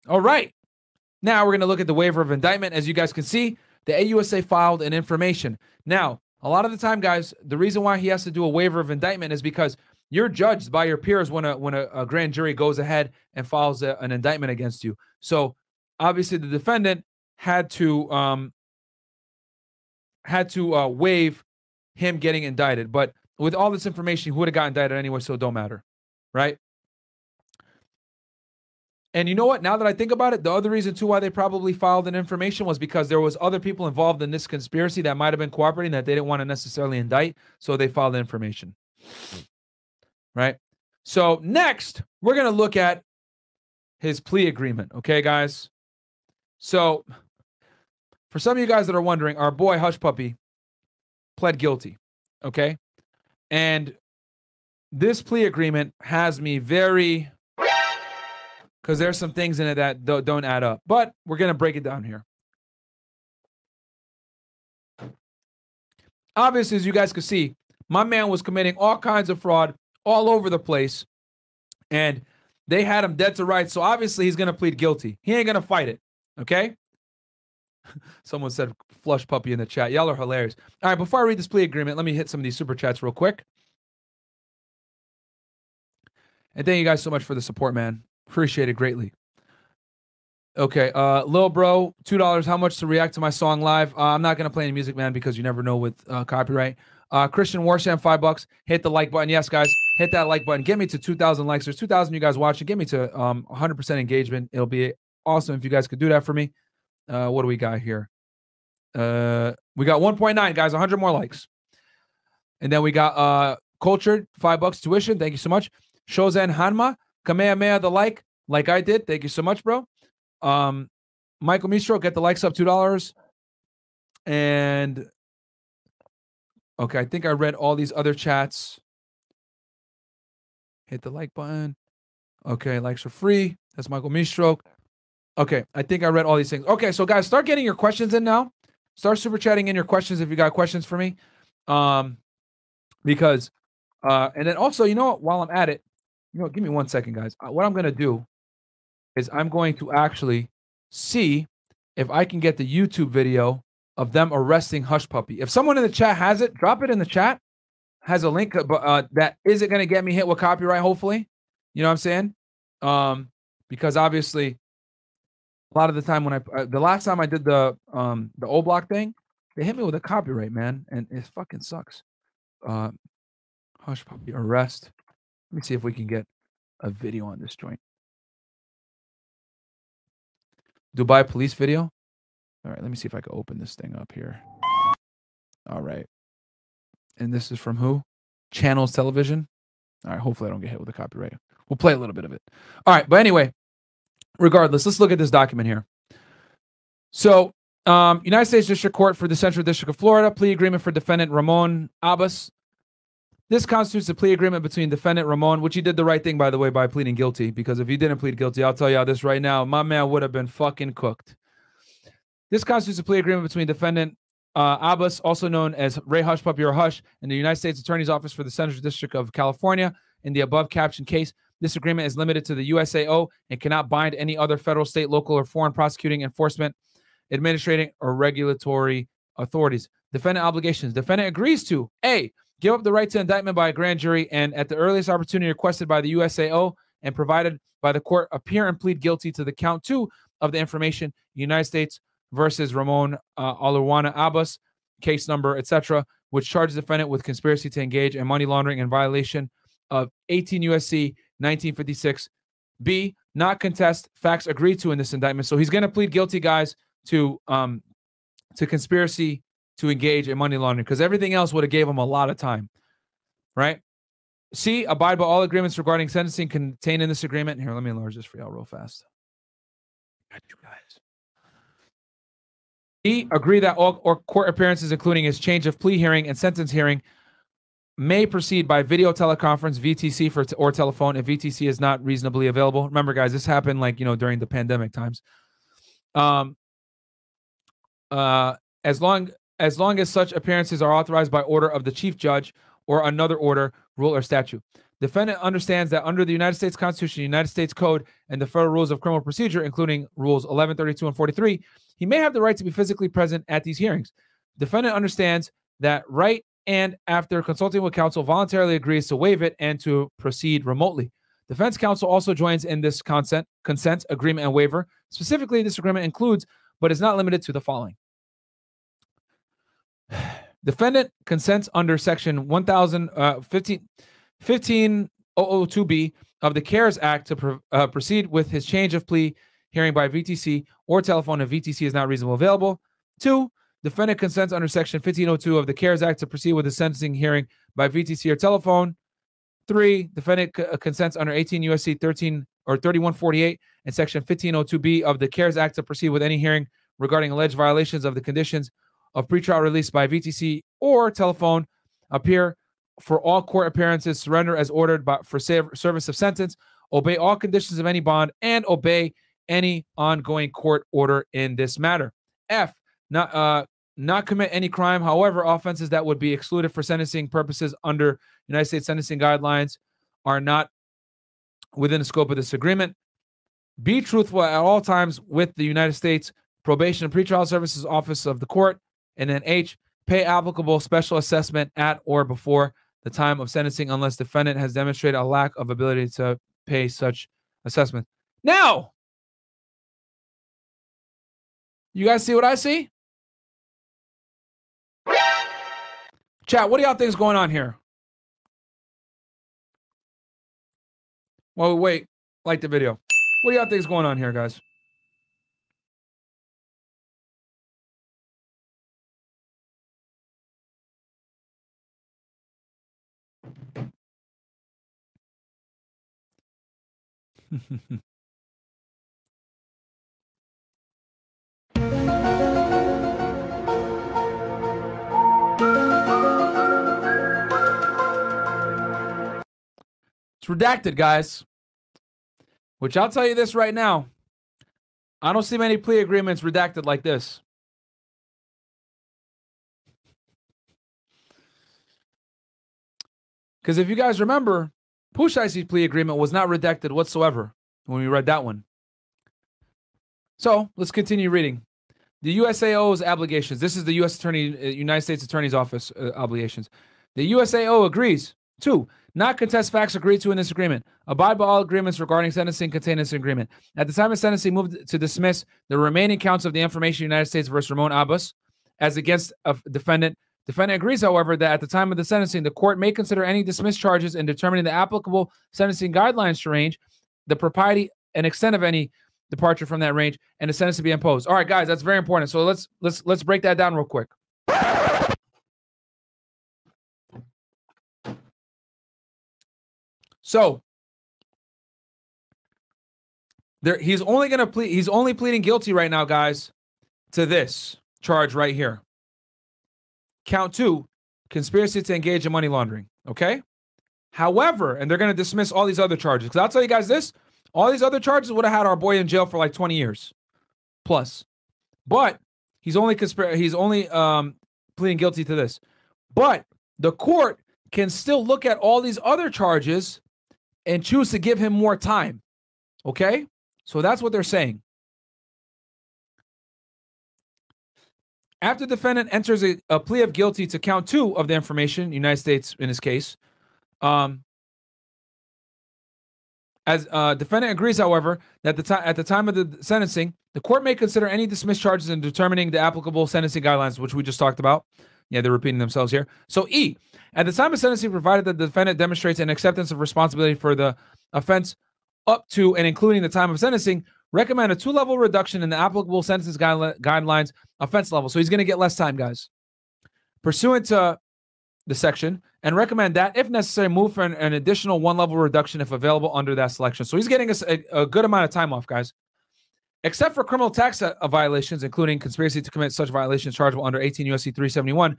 All right. Now we're going to look at the waiver of indictment. As you guys can see, the AUSA filed an information. Now, a lot of the time, guys, the reason why he has to do a waiver of indictment is because you're judged by your peers when a grand jury goes ahead and files an indictment against you. So obviously the defendant had to waive him getting indicted. But with all this information, he would have got indicted anyway, so it don't matter, right? And you know what? Now that I think about it, the other reason too why they probably filed an information was because there was other people involved in this conspiracy that might have been cooperating that they didn't want to necessarily indict, so they filed the information. Right? So next, we're going to look at his plea agreement, okay, guys? So for some of you guys that are wondering, our boy Hushpuppi pled guilty, okay? And this plea agreement has me very... because there's some things in it that don't add up. But we're going to break it down here. Obviously, as you guys can see, my man was committing all kinds of fraud all over the place. And they had him dead to rights. So obviously, he's going to plead guilty. He ain't going to fight it. Okay? Someone said flush puppy in the chat. Y'all are hilarious. All right, before I read this plea agreement, let me hit some of these super chats real quick. And thank you guys so much for the support, man. Appreciate it greatly. Okay, Lil Bro, $2. How much to react to my song live? I'm not going to play any music, man, because you never know with copyright. Christian Warsham, $5. Hit the like button. Yes, guys, hit that like button. Get me to 2,000 likes. There's 2,000 you guys watching. Get me to 100% engagement. It'll be awesome if you guys could do that for me. What do we got here? We got 1.9, guys, 100 more likes. And then we got Cultured, $5 tuition. Thank you so much. Shozen Hanma, Kamehameha the like I did. Thank you so much, bro. Michael Mistro, get the likes up, $2. And okay, I think I read all these other chats. Hit the like button. Okay, likes are free. That's Michael Mistro. Okay, I think I read all these things. Okay, so guys, start getting your questions in now. Start super chatting in your questions if you got questions for me. Because and then also, you know what, while I'm at it, you know, give me 1 second, guys. What I'm going to do is I'm going to actually see if I can get the YouTube video of them arresting Hushpuppi. If someone in the chat has it, drop it in the chat. Has a link, but that isn't going to get me hit with copyright, hopefully. You know what I'm saying? Because obviously, a lot of the time when the last time I did the O-Block thing, they hit me with a copyright, man, and it fucking sucks. Hushpuppi arrest. Let me see if we can get a video on this joint. Dubai police video. All right, let me see if I can open this thing up here. All right. And this is from who? Channels Television. All right, hopefully I don't get hit with a copyright. We'll play a little bit of it. All right, but anyway, regardless, let's look at this document here. So, United States District Court for the Central District of Florida, plea agreement for defendant Ramon Abbas. This constitutes a plea agreement between defendant Ramon, which he did the right thing, by the way, by pleading guilty, because if he didn't plead guilty, I'll tell you all this right now, my man would have been fucking cooked. This constitutes a plea agreement between defendant Abbas, also known as Ray Hushpuppi or Hush, and the United States Attorney's Office for the Central District of California. In the above captioned case, this agreement is limited to the USAO and cannot bind any other federal, state, local, or foreign prosecuting, enforcement, administrating, or regulatory authorities. Defendant obligations. Defendant agrees to A, give up the right to indictment by a grand jury and at the earliest opportunity requested by the USAO and provided by the court, appear and plead guilty to the count 2 of the information, United States versus Ramon Aluwana Abbas, case number, etc., which charges the defendant with conspiracy to engage in money laundering in violation of 18 U.S.C. 1956. B, not contest facts agreed to in this indictment. So he's going to plead guilty, guys, to conspiracy to engage in money laundering, because everything else would have gave him a lot of time, right? C, abide by all agreements regarding sentencing contained in this agreement. Here, let me enlarge this for y'all real fast. Got you guys. E, agree that all court appearances, including his change of plea hearing and sentence hearing, may proceed by video teleconference, VTC, or telephone if VTC is not reasonably available. Remember, guys, this happened during the pandemic times. As long as such appearances are authorized by order of the chief judge or another order, rule, or statute. Defendant understands that under the United States Constitution, United States Code, and the Federal Rules of Criminal Procedure, including Rules 11, 32, and 43, he may have the right to be physically present at these hearings. Defendant understands that right and, after consulting with counsel, voluntarily agrees to waive it and to proceed remotely. Defense counsel also joins in this consent, agreement, and waiver. Specifically, this agreement includes, but is not limited to, the following. Defendant consents under Section 15002B of the CARES Act to proceed with his change of plea hearing by VTC or telephone if VTC is not reasonably available. 2. Defendant consents under Section 1502 of the CARES Act to proceed with the sentencing hearing by VTC or telephone. 3. Defendant consents under 18 U.S.C. 3148 and Section 1502B of the CARES Act to proceed with any hearing regarding alleged violations of the conditions of pretrial release by VTC or telephone, appear for all court appearances, surrender as ordered for service of sentence, obey all conditions of any bond, and obey any ongoing court order in this matter. F. Not commit any crime. However, offenses that would be excluded for sentencing purposes under United States sentencing guidelines are not within the scope of this agreement. Be truthful at all times with the United States Probation and Pretrial Services Office of the Court. And then H, pay applicable special assessment at or before the time of sentencing unless defendant has demonstrated a lack of ability to pay such assessment. Now, you guys see what I see? Chat, what do y'all think is going on here? Well, wait, like the video. What do y'all think is going on here, guys? It's redacted, guys. Which I'll tell you this right now. I don't see many plea agreements redacted like this. Because if you guys remember, Hushpuppi's plea agreement was not redacted whatsoever when we read that one. So let's continue reading. The USAO's obligations. This is the United States Attorney's Office obligations. The USAO agrees to not contest facts agreed to in this agreement. Abide by all agreements regarding sentencing contained in this agreement. At the time of sentencing, moved to dismiss the remaining counts of the information United States versus Ramon Abbas as against a defendant. Defendant agrees, however, that at the time of the sentencing, the court may consider any dismissed charges in determining the applicable sentencing guidelines to range, the propriety and extent of any departure from that range, and the sentence to be imposed. All right, guys, that's very important. So let's break that down real quick. So he's only pleading guilty right now, guys, to this charge right here. Count 2, conspiracy to engage in money laundering. Okay. However, and they're going to dismiss all these other charges, because I'll tell you guys this: all these other charges would have had our boy in jail for like 20 years plus. But he's only pleading guilty to this. But the court can still look at all these other charges and choose to give him more time. Okay? So that's what they're saying. After defendant enters a plea of guilty to count 2 of the information, United States in this case, as defendant agrees, however, that at the time of the sentencing, the court may consider any dismissed charges in determining the applicable sentencing guidelines, which we just talked about. Yeah, they're repeating themselves here. So E, at the time of sentencing, provided that the defendant demonstrates an acceptance of responsibility for the offense up to and including the time of sentencing, recommend a 2-level reduction in the applicable sentences guidelines offense level. So he's going to get less time, guys, pursuant to the section, and recommend that, if necessary, move for an additional 1-level reduction if available under that selection. So he's getting a good amount of time off, guys. Except for criminal tax violations, including conspiracy to commit such violations chargeable under 18 U.S.C. 371,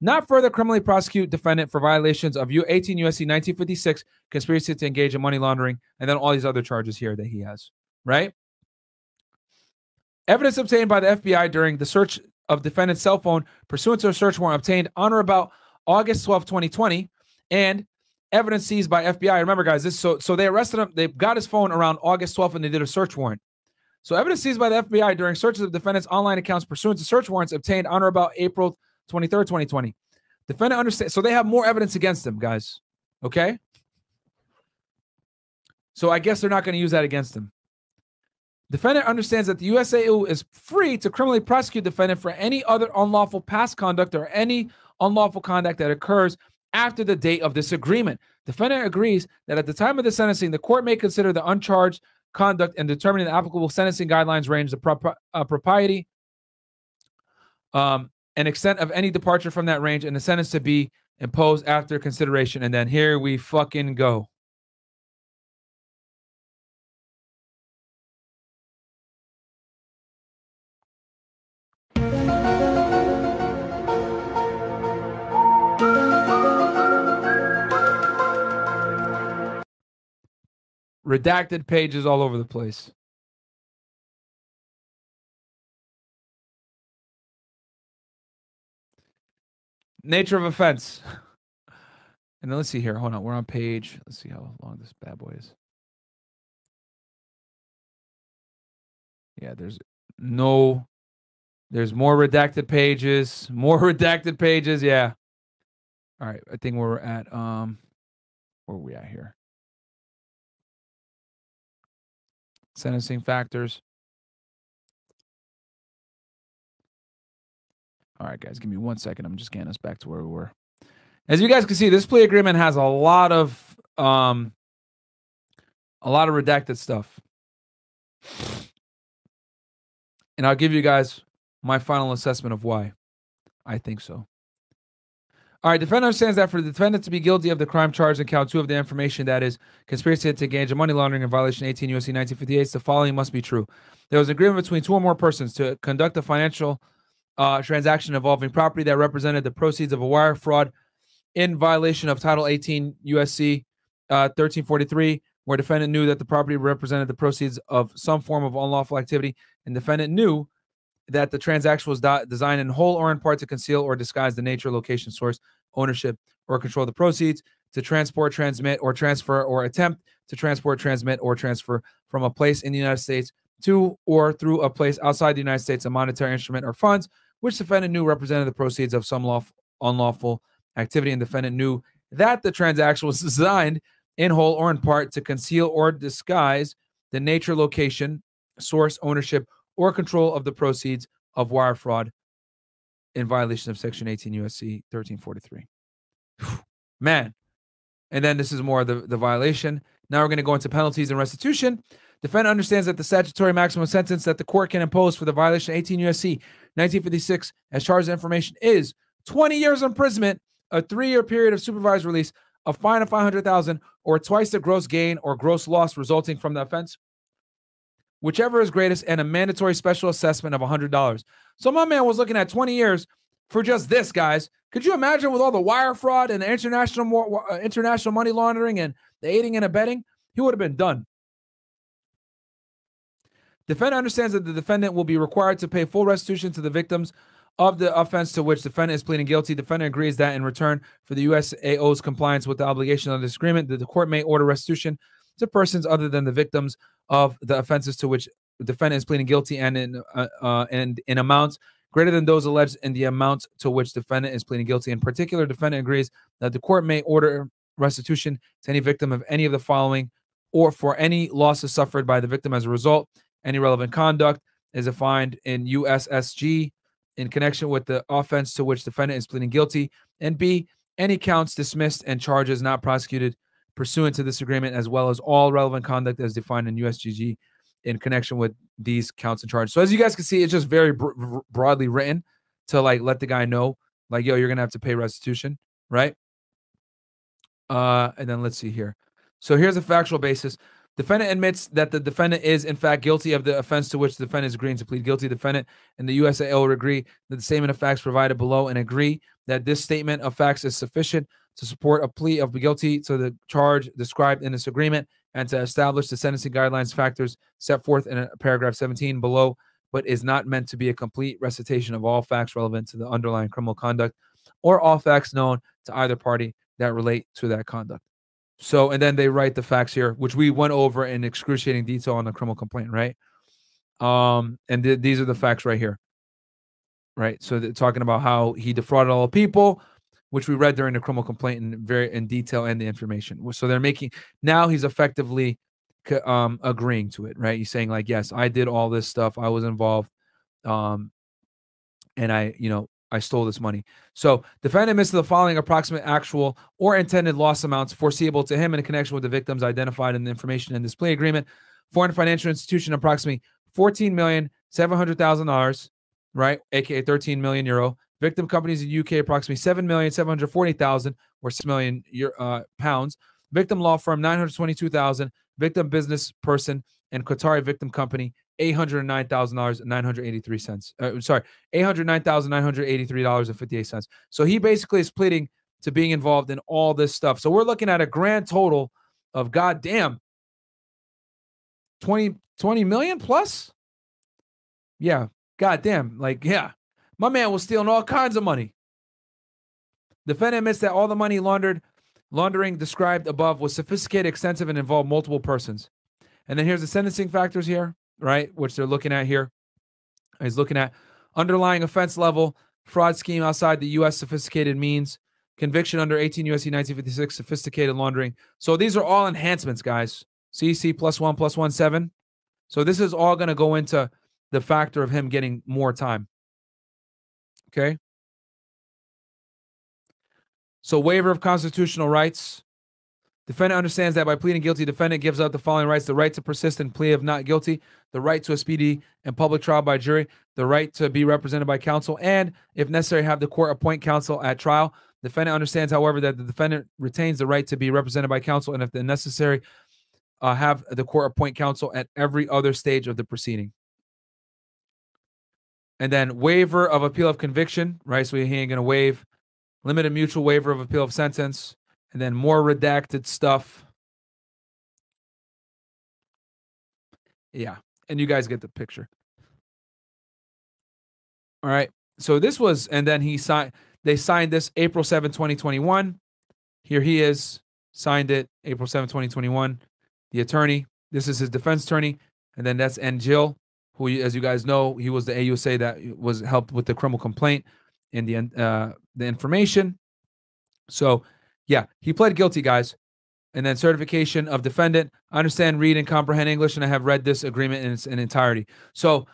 not further criminally prosecute defendant for violations of 18 U.S.C. 1956, conspiracy to engage in money laundering, and then all these other charges here that he has, right? Evidence obtained by the FBI during the search of defendant's cell phone pursuant to a search warrant obtained on or about August 12, 2020, and Evidence seized by FBI. Remember, guys, so they arrested him. They got his phone around August 12th, and they did a search warrant. So evidence seized by the FBI during searches of defendant's online accounts pursuant to search warrants obtained on or about April 23rd, 2020. Defendant understands. So they have more evidence against him, guys. Okay? So I guess they're not going to use that against him. Defendant understands that the USAO is free to criminally prosecute defendant for any other unlawful past conduct or any unlawful conduct that occurs after the date of this agreement. Defendant agrees that at the time of the sentencing, the court may consider the uncharged conduct and determining the applicable sentencing guidelines range, the propriety and extent of any departure from that range, and the sentence to be imposed after consideration. And then here we fucking go. Redacted pages all over the place. Nature of offense. And then let's see here. Hold on. We're on page. Let's see how long this bad boy is. Yeah, there's more redacted pages. More redacted pages. Yeah. All right. I think we're at, where are we at here? Sentencing factors. All right, guys, give me 1 second. I'm just getting us back to where we were. As you guys can see, this plea agreement has a lot of redacted stuff. And I'll give you guys my final assessment of why I think so. All right, defendant understands that for the defendant to be guilty of the crime charged in count 2 of the information, that is conspiracy to engage in money laundering in violation of 18 U.S.C. 1958, the following must be true. There was an agreement between 2 or more persons to conduct a financial transaction involving property that represented the proceeds of a wire fraud in violation of Title 18 U.S.C. 1343, where defendant knew that the property represented the proceeds of some form of unlawful activity, and defendant knew that the transaction was designed in whole or in part to conceal or disguise the nature, location, source, ownership, or control of the proceeds, to transport, transmit, or transfer, or attempt to transport, transmit, or transfer from a place in the United States to or through a place outside the United States a monetary instrument or funds, which defendant knew represented the proceeds of some unlawful activity, and defendant knew that the transaction was designed in whole or in part to conceal or disguise the nature, location, source, ownership, or control of the proceeds of wire fraud in violation of Section 18 U.S.C. 1343. Man. And then this is more of the violation. Now we're going to go into penalties and restitution. Defendant understands that the statutory maximum sentence that the court can impose for the violation of 18 U.S.C. 1956 as charged information is 20 years imprisonment, a 3-year period of supervised release, a fine of $500,000, or twice the gross gain or gross loss resulting from the offense, whichever is greatest, and a mandatory special assessment of $100. So my man was looking at 20 years for just this, guys. Could you imagine with all the wire fraud and the international money laundering and the aiding and abetting? He would have been done. Defendant understands that the defendant will be required to pay full restitution to the victims of the offense to which defendant is pleading guilty. Defendant agrees that in return for the USAO's compliance with the obligation of this agreement, the court may order restitution to persons other than the victims of the offenses to which the defendant is pleading guilty, and in amounts greater than those alleged in the amounts to which defendant is pleading guilty. In particular, defendant agrees that the court may order restitution to any victim of any of the following, or for any losses suffered by the victim as a result. Any relevant conduct is defined in USSG in connection with the offense to which defendant is pleading guilty, and B, any counts dismissed and charges not prosecuted pursuant to this agreement, as well as all relevant conduct as defined in USGG in connection with these counts and charges. So as you guys can see, it's just very broadly written to like let the guy know, like, yo, you're gonna have to pay restitution, right? And then let's see here. So here's the factual basis. Defendant admits that the defendant is in fact guilty of the offense to which the defendant is agreeing to plead guilty. Defendant and the USAO agree that the statement of facts provided below and agree that this statement of facts is sufficient to support a plea of guilty to the charge described in this agreement and to establish the sentencing guidelines factors set forth in paragraph 17 below, but is not meant to be a complete recitation of all facts relevant to the underlying criminal conduct or all facts known to either party that relate to that conduct. So, and then they write the facts here, which we went over in excruciating detail on the criminal complaint, right? And these are the facts right here, right? So they're talking about how he defrauded all the people, which we read during the criminal complaint in detail and the information. So they're making, now he's effectively agreeing to it, right? He's saying like, yes, I did all this stuff. I was involved. And I stole this money. So defendant admits to the following approximate actual or intended loss amounts foreseeable to him in connection with the victims identified in the information in this plea agreement. Foreign financial institution, approximately $14,700,000, right? AKA 13 million euro. Victim companies in UK, approximately 7,740,000 or 6 million pounds. Victim law firm, 922,000. Victim business person and Qatari victim company, $809,983. Sorry, $809,983.58. So he basically is pleading to being involved in all this stuff. So we're looking at a grand total of goddamn 20 million plus. Yeah, goddamn. Like, yeah, my man was stealing all kinds of money. Defendant admits that all the money laundering described above was sophisticated, extensive, and involved multiple persons. And then here's the sentencing factors here, right, which they're looking at here. He's looking at underlying offense level, fraud scheme outside the U.S., sophisticated means, conviction under 18 U.S.C. 1956, sophisticated laundering. So these are all enhancements, guys. CC +1 +1 7. So this is all going to go into the factor of him getting more time. Okay. So waiver of constitutional rights. Defendant understands that by pleading guilty, defendant gives up the following rights: the right to persist in plea of not guilty, the right to a speedy and public trial by jury, the right to be represented by counsel, and, if necessary, have the court appoint counsel at trial. Defendant understands, however, that the defendant retains the right to be represented by counsel, and if necessary, have the court appoint counsel at every other stage of the proceeding. And then waiver of appeal of conviction, right? So he ain't going to waive. Limited mutual waiver of appeal of sentence. And then more redacted stuff. Yeah. And you guys get the picture. All right. So this was, and then they signed this April 7, 2021. Here he is, signed it April 7, 2021. The attorney, this is his defense attorney. And then that's Jill, who, as you guys know, he was the AUSA that was helped with the criminal complaint and the information. So, yeah, he pled guilty, guys. And then certification of defendant. I understand, read, and comprehend English, and I have read this agreement in its entirety. So,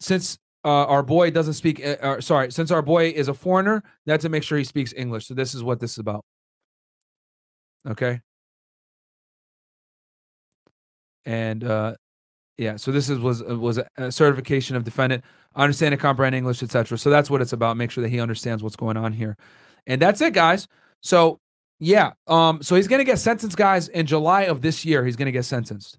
since our boy doesn't speak, since our boy is a foreigner, that's to make sure he speaks English. So this is what this is about. Okay. And yeah, so this was a certification of defendant. I understand and comprehend English, etc. So that's what it's about. Make sure that he understands what's going on here. And that's it, guys. So yeah, so he's gonna get sentenced, guys, in July of this year. He's gonna get sentenced.